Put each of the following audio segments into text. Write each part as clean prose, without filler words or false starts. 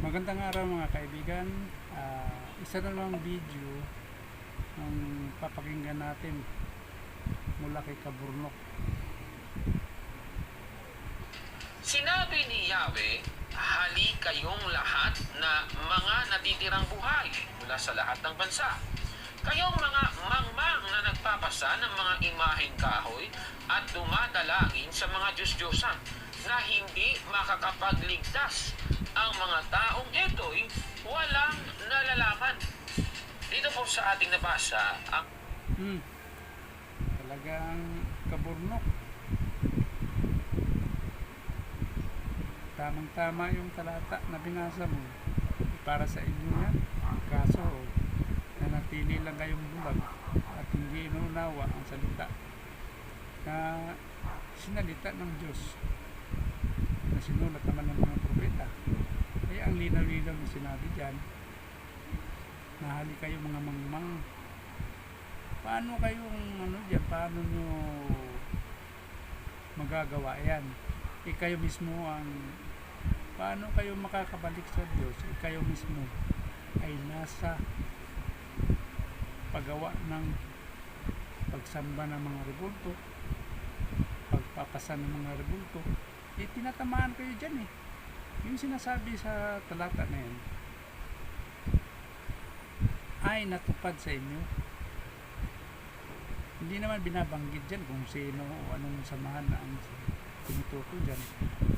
Magandang araw mga kaibigan. Isa na lang video ang papakinggan natin mula kay Kaburnok. Sinabi ni Yahweh, hali kayong lahat na mga natitirang buhay mula sa lahat ng bansa. Kayong mga mangmang na nagpapasa ng mga imaheng kahoy at dumadalangin sa mga Diyos-Diyosan na hindi makakapagligtas. Ang mga taong ito'y walang nalalaman. Dito po sa ating nabasa ang Talagang Kaburnok. Tamang-tama yung talata na binasa mo. Para sa inyo yan. Kaso, nanatili lang kayong bulag at hindi inunawa ang salita na sinalita ng Diyos na sinulat naman ng mga propeta. Kaya ang linaw-linaw na sinabi dyan, nahali kayo mga mangmang. Paano kayong paano nyo magagawa yan? Kayo mismo paano kayo makakabalik sa Diyos? Kayo mismo ay nasa paggawa ng pagsamba ng mga rebulto, pagpapasa ng mga rebulto. Tinatamaan kayo dyan eh. Yung sinasabi sa talata na yan ay natupad sa inyo. Hindi naman binabanggit dyan kung sino o anong samahan na ang tinutukoy dyan,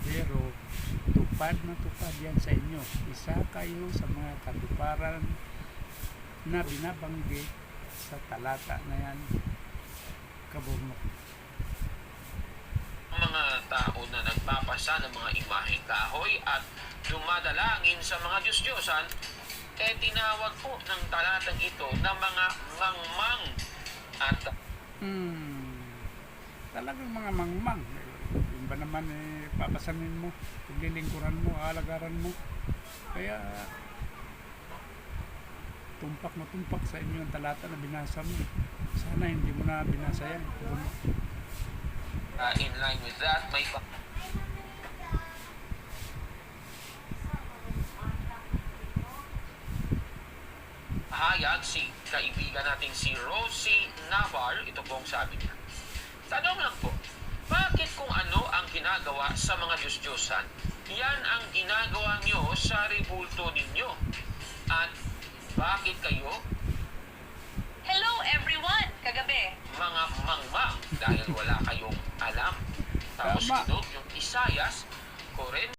pero tupad na tupad yan sa inyo. Isa kayo sa mga katuparan na binabanggit sa talata na yan, Kaburnok. mga tao na nagpapasa ng mga imaheng kahoy at dumadalangin sa mga Diyos-Diyosan, tinawag po ng talatang ito na mga mangmang at Talagang mga mangmang. Yung ba naman papasanin mo, paglilingkuran mo, alagaran mo. Kaya tumpak na tumpak sa inyo ang talata na binasa mo. Sana hindi mo na binasa yan. in line with that, may pahayag si kaibigan nating si Rosie Navar. Ito pong sabi niya. Tanong lang po, bakit kung ano ang ginagawa sa mga Diyos-Diyosan, yan ang ginagawa nyo sa rebulto ninyo? At bakit kayo Hello everyone! Kagabi, mga mangmang dahil wala kayong alam? Tapos Tama. ito yung Isaias 40